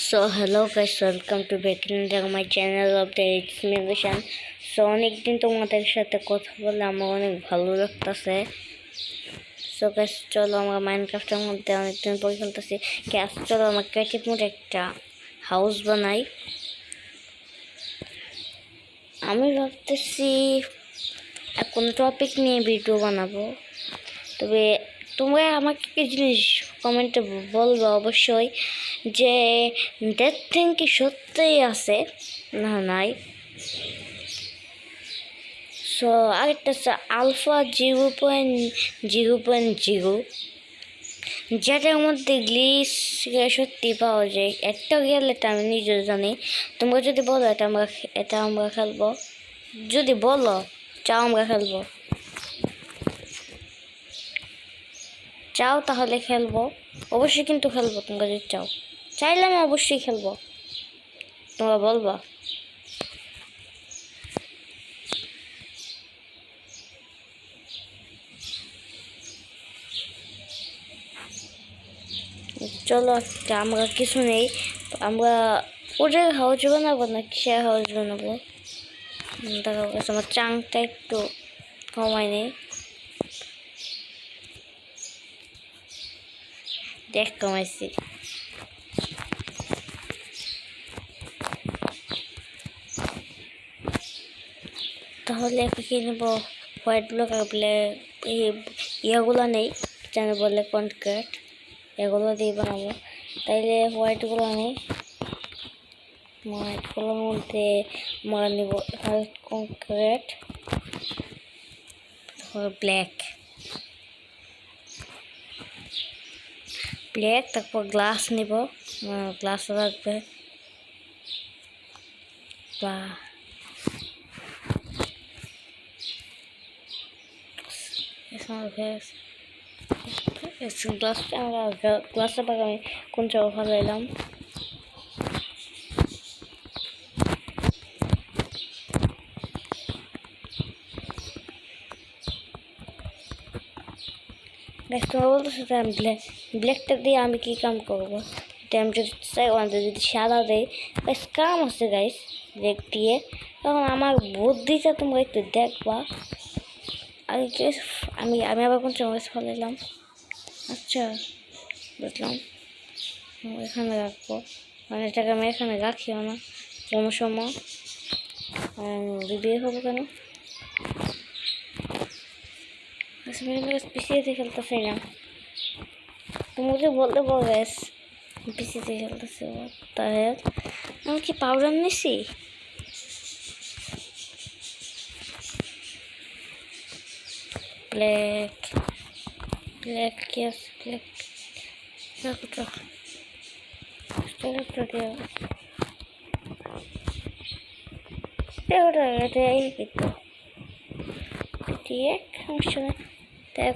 So hello guys, welcome to back in my channel of the It's Me Vision. So অনেকদিন তোমাদের সাথে কথা বলে আমার অনেক ভালো লাগতেছে। সো গাইস চলো আমরা মাইনক্রাফটের মধ্যে অনেকদিন পরে খেলতেছি। গ্যাস চলো আমরা ক্রিয়েটিভ মোডে একটা হাউস বানাই। আমি ভাবতেছি এখন টপিক নিয়ে ভিডিও বানাবো, তবে তোমরা আমাকে কি জিনিস কমেন্টে বলবে অবশ্যই যে ডেথ থিং কি সত্যিই আছে না নাই। সো আরেকটা হচ্ছে আলফা 0.0.0, যেটার মধ্যে গ্লিচ সত্যি পাওয়া যায়। একটা গেলে এটা আমি নিজেও জানি। তোমরা যদি বলো এটা আমরা খেলবো, যদি বলো চাও আমরা খেলবো, চাও তাহলে খেলবো, অবশ্যই কিন্তু খেলবো। তোমরা যদি চাইলে আমি অবশ্যই খেলবো, তোমরা বলবা। চলো আমরা কিছু নেই, আমরা ওদের হাউস বানাবো না কিসের হাউস বানাবো। দেখা গেছে আমার চাংটা একটু কমাই নেই, দেখ কমাইছি। তাহলে কি নেব? হোয়াইট ব্লক আর ব্ল্যাক, ইয়েগুলো নেই যেন বলে কনক্রিট, এগুলো দিয়ে বানাবো। তাইলে হোয়াইটগুলো নেই, হোয়াইটগুলোর মধ্যে আমরা নেব হোয়াইট কনক্রিট, ব্ল্যাক, তারপর গ্লাস নিব, গ্লাস লাগবে। বা গ্লাসটা পাক আমি কোন জায়গা ফেলাইলাম। তোমরা বলতেছো আমি ব্ল্যাকটা দিয়ে আমি কি কাম করবো? আমি যদি চাই যদি সাদা দেয় বেশ কাম আছে গাইস ব্ল্যাক দিয়ে। তখন আমার বুদ্ধিটা তোমরা একটু দেখবা। আগে আমি আবার কোন চামচ ফেলাইলাম। আচ্ছা বুঝলাম, এখানে রাখবো, মানে এটাকে আমি এখানে রাখিও না কোনো সময়, বিয়ে হবো কেন? পিছিয়ে খেলতেছে না, তুমি যে বলতে পারো গ্যাস পিছিয়ে খেলতেছে। তাহলে আমি কি পাউডার নিছি? ব্ল্যাক কি আছে? ব্ল্যাক সমস্যা নেই।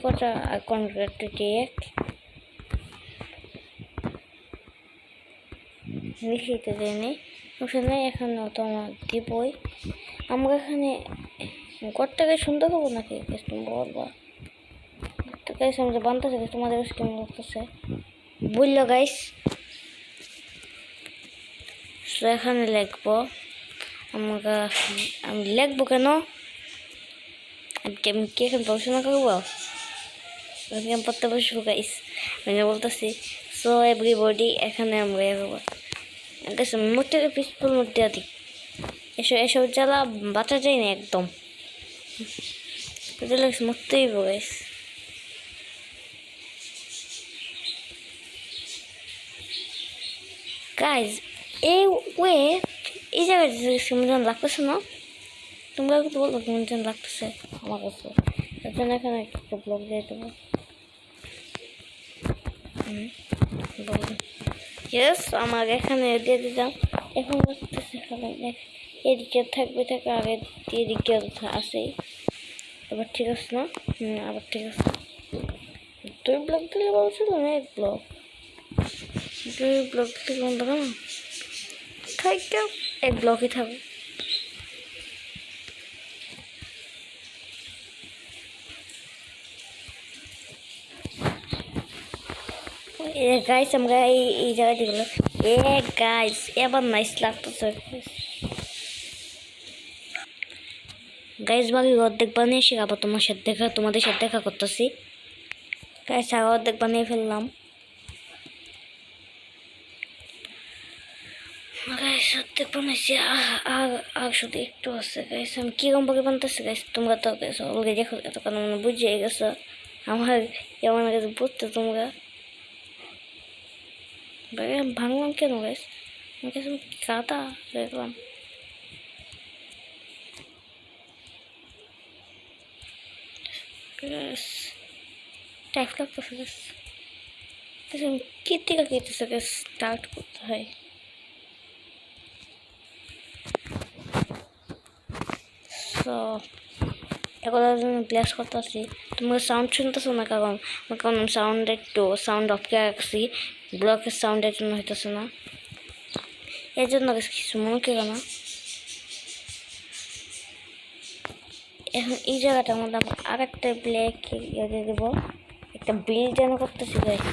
কটা কনক্রিট লিখিতে দেয়নি, সমস্যা নেই। এখানে তোমার দিবই। আমরা এখানে ঘরটাকে সুন্দর হবো নাকি তুমি বলবা? গাইস আমরা বানতেছে, তোমাদের কেমন লাগতেছে বললো গাইস। এখানে লিখবো আমরা, আমি লিখবো কেন? আমি কি এখন পড়াশোনা করবো? আমি পড়তে বসবো গাইস, আমি বলতেছি। সো এভরিবডি এখানে আমরা এগোবো। মূর্তি পিসফুল মূর্তি আদি এসব জ্বালা বাঁচা যায় না একদম, মরতেই গাইস। গাইজ এই জায়গায় কেমন যেন লাগতেছে না? তোমরা কিন্তু বলবো কেমন যেন লাগতেছে আমার কাছে। তার জন্য এখানে একটা ব্লগ দিয়ে দেবো। ইয়েস আমার এখানে দিয়ে দিলাম। এখন লাগতেছে এদিকে থাকবে আর এদিকে আছেই। আবার ঠিক আছে না? আবার ঠিক আছে। 2 ব্লক দিলে বলছিল না 1 ব্লক, 2 ব্লক দিলে বন্ধ না থাকবে, 1 ব্লকই থাকবে। গাইস আমরা এই জায়গাটি গেলাম। গাইস এবার নাইস লাগতেছে। গাইস বাকি অর্ধেক বানিয়ে এসে আবার তোমাদের সাথে দেখা করতেছি। গাইস আর অর্ধেক বানিয়ে ফেললাম। গাইস অর্ধেক বানাইছি আর শুধু একটু আছে। গাইস আমি কিরকম ভাবে বানতেছি গাইস তোমরা তো গাইস অলরেডি দেখো, এতক্ষণ মানে বুঝিয়ে গেছো আমার কেমন কাছে বুঝতে তোমরা। ভাঙলাম কেন গাইস? আমার কাছে কাদা দেখলাম। টাইপ লাগতেছে গাইস। কি থেকে কেটেছে গাইস স্টার্ট করতে হয়। তো এখন গ্লাস করতেছি, তোমরা সাউন্ড শুনতেছো না কারণ সাউন্ড অফ করে রাখছি, ব্লকের সাউন্ডের জন্য হইতেছে না, এর জন্য কিছু মনে করো না। এখন এই জায়গাটার মধ্যে আর একটা ব্ল্যাক ইয়ে দিয়ে দেবো, একটা বিল যেন করতেছি গাইস।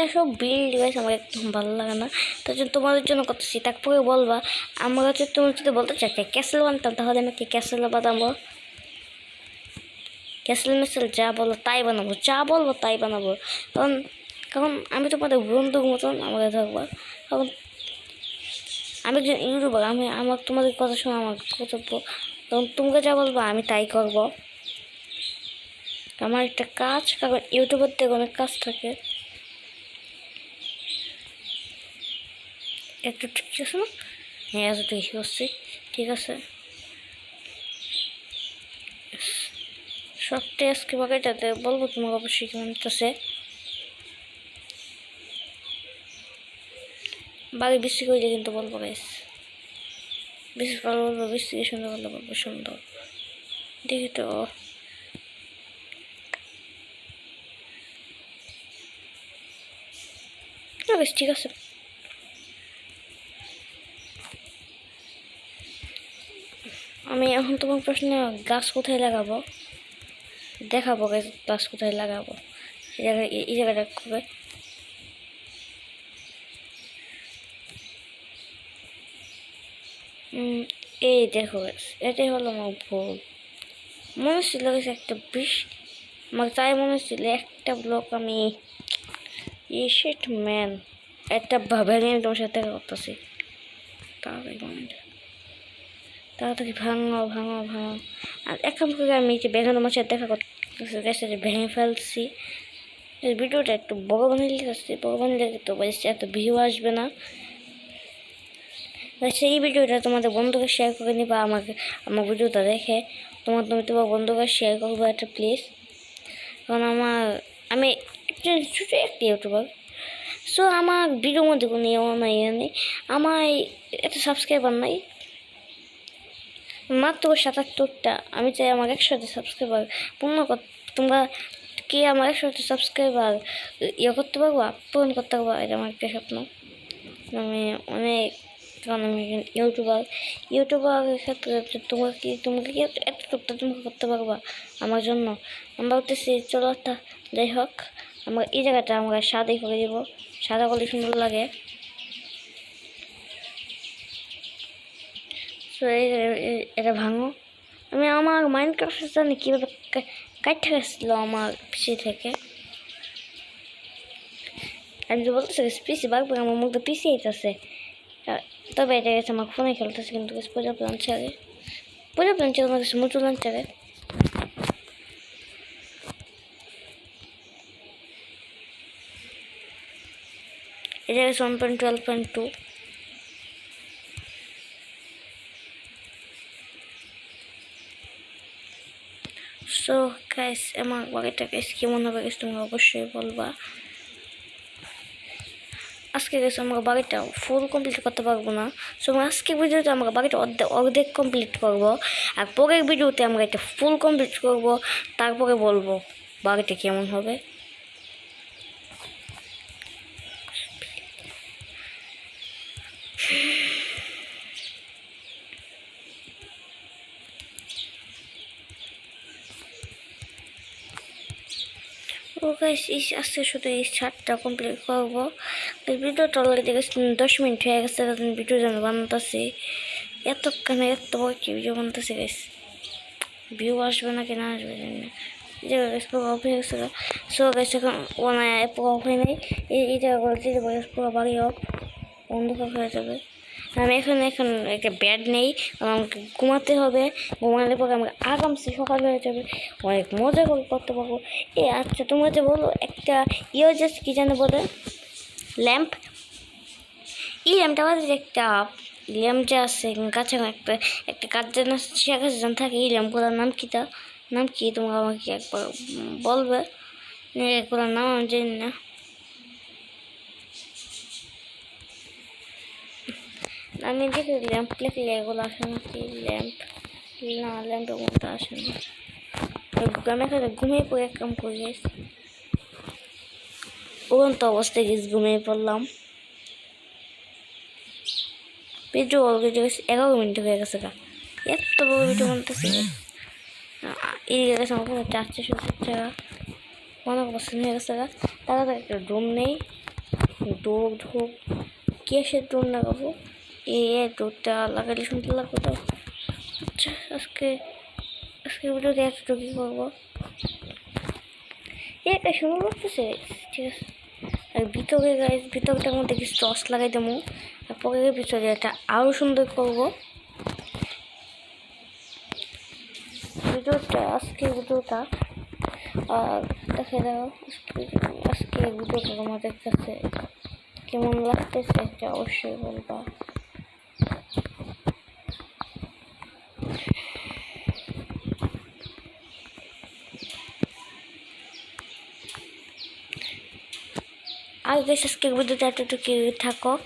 এসব বিল গাইস আমার একদম ভালো লাগে না, তার জন্য তোমাদের জন্য করতেছি। তারপরে বলবা আমার কাছে, তুমি যদি বলতে চাই ক্যাসেল বানতাম তাহলে আমি কি ক্যাসেল বানাবো, ক্যাসেল মেসেল যা বলো তাই বানাবো, যা বলবো তাই বানাবো। কারণ আমি তোমাদের বন্ধুর মতন আমাকে থাকবো। কারণ আমি একজন ইউটিউবার, আমার তোমাদের কথা শোনা আমার কর্তব্য। কারণ তোমরা যা বলবো আমি তাই করব, আমার একটা কাজ। কারণ ইউটিউবার থেকে অনেক কাজ থাকে। একটু ঠিক আছে না? হ্যাঁ এত ঠিক করছি, ঠিক আছে। সব টেস্টকে বাকিটাতে বলবো তোমাকে অবশ্যই কেমন হচ্ছে। বাকি বেশি করলে কিন্তু বলবো গাইস, বেশি ভালো বলবো, বেশি সুন্দর বলবো, বলবো সুন্দর। দেখি তো বেশ ঠিক আছে। আমি এখন তোমার প্রশ্নে গাছ কোথায় লাগাবো দেখাবো গাছ, গাছ কোথায় লাগাবো এই জায়গাটা খুবই। এই দেখো এটাই হলো আমার ভুল। মনে ছিল একটা আমার তাই মনে ছিল একটা ব্লক আমি শিট ম্যান একটা ভেঙে আমি তোমার সাথে করতেছি। তাড়াতাড়ি ভাঙো ভাঙো ভাঙো। আর এখন করে আমি যে বেগানো তোমার সাথে দেখা করতেছি যে ভেঙে ফেলছি। ভিডিওটা একটু বড় বানিয়ে আসছি, বড় বানিয়ে তো বলছি এত ভিউ আসবে না। সেই ভিডিওটা তোমাদের বন্ধুকে শেয়ার করে নিবা, আমার ভিডিওটা দেখে তোমার বন্ধুকে শেয়ার করবো একটা প্লিজ। কারণ আমি ছোটো একটা ইউটিউবার, সো আমার ভিডিওর মধ্যে কোনো ইয়ে নেই, আমার এত সাবস্ক্রাইবার নাই, মাত্র 77টা। আমি চাই আমার 100টা সাবস্ক্রাইবার পূর্ণ তোমরা কি আমার 100টা সাবস্ক্রাইবার ইয়ে করতে পারবা, পূরণ করতে পারবা, এটা আমার একটা স্বপ্ন। আমি অনেক, কারণ আমি ইউটিউবারের ক্ষেত্রে তোমাকে কি এতটুকটা তুমি করতে পারবা আমার জন্য। আমি ভাবতেছি চলো একটা যাই হোক, আমরা এই জায়গাটা আমরা সাদাই করে দেবো, সাদা করলে সুন্দর লাগে। তো এটা ভাঙো। আমি আমার মাইনক্রাফট জানি কীভাবে কাটতে গেছিল আমার পিসি থেকে। আমি তো বলতেছি পিসি বাগবো, আমার মুখ তো পিসি আইতেছে, তবে এটা গেছে আমার ফোনে খেলতেছে কিন্তু পূজা প্লান্টারে আমার কাছে মুটু লাঞ্চারে। এটা গেছে 1.12.2। সো গাইস আমার বাড়িটা গাইস কেমন হবে গাইস তোমরা অবশ্যই বলবা। আজকে গেছে আমরা বাড়িটা ফুল কমপ্লিট করতে পারবো না, সো আজকে ভিডিওতে আমরা বাড়িটা অর্ধেক কমপ্লিট করবো, আর পরের ভিডিওতে আমরা এটা ফুল কমপ্লিট করবো, তারপরে বলবো বাড়িটা কেমন হবে। গাইস আজকে শুধু এই শার্টটা কমপ্লিট করবো। ভিডিওটা অলরেদি 10 মিনিট হয়ে গেছে, ভিডিও যেন বানাতেছি এতক্ষণে এত বড় কি ভিডিও বানাতেছি গাইস, ভিউ আসবে নাকি না আসবে জানি না। যে গাইস পুরো অফ হয়ে গেছে। সো গাইস এখন পুরো অফ হয়ে নেই, এইটা বলতে পুরো বাড়ি অফ অন্ধকার হয়ে যাবে। আমি এখন একটা ব্যাড নেই, আমাকে ঘুমাতে হবে, ঘুমালে পরে আমাকে আরামসে সকাল হয়ে যাবে, অনেক মজা করে করতে পারবো। আচ্ছা তোমরা যে বলো একটা জাস্ট কী জানো বলে ল্যাম্প, এই ল্যাম্পটা আমাদের একটা ল্যাম্প যে আছে গাছে একটা একটা কাজ যেন সে গাছে যেন থাকে, এই ল্যাম্পগুলোর নাম কী নাম কি তোমরা আমাকে একবার বলবে, এগুলোর নাম আমি জানি না। আমি দেখি ল্যাম্প লিখলে এগুলো আসে না, কি ল্যাম্প না, ল্যাম্পের মধ্যে আসে না। আমি এখানে ঘুমিয়ে পড়ে এক কাম করে গেছি, উড়ন্ত অবস্থায় গেছি, ঘুমিয়ে পড়লাম। ভিডিও অলরেডি 11 মিনিট হয়ে গেছে গা, এত বড় ভিডিও বানতেছে। এই গেছে আমার কোনো 470 টাকা, অনেক পছন্দ হয়ে গেছে গা। তারা একটা ড্রোন নেই, ঢোক কেসের ড্রোন লাগাবো, ডোরটা লাগালে সুন্দর লাগবে তো। আচ্ছা আজকে ভিডিওতে এতটুকু করবো, একটা সুন্দর লাগতেছে ঠিক আছে। আর ভিতরে ভিতরটার মধ্যে কিছু টস লাগাই দেবো, আর পরের ভিতরে একটা আরও সুন্দর করবো ভিডিওটা। আজকে ভিডিওটা আর দেখে দাও, আজকে ভিডিওটা তোমাদের কাছে কেমন লাগতেছে এটা অবশ্যই বলবা। আর বেশ আজকে ভিডিওটা এতটুকু থাকুক,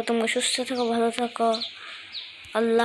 তোমরা সুস্থ থাকো, ভালো থাকো, আল্লাহ।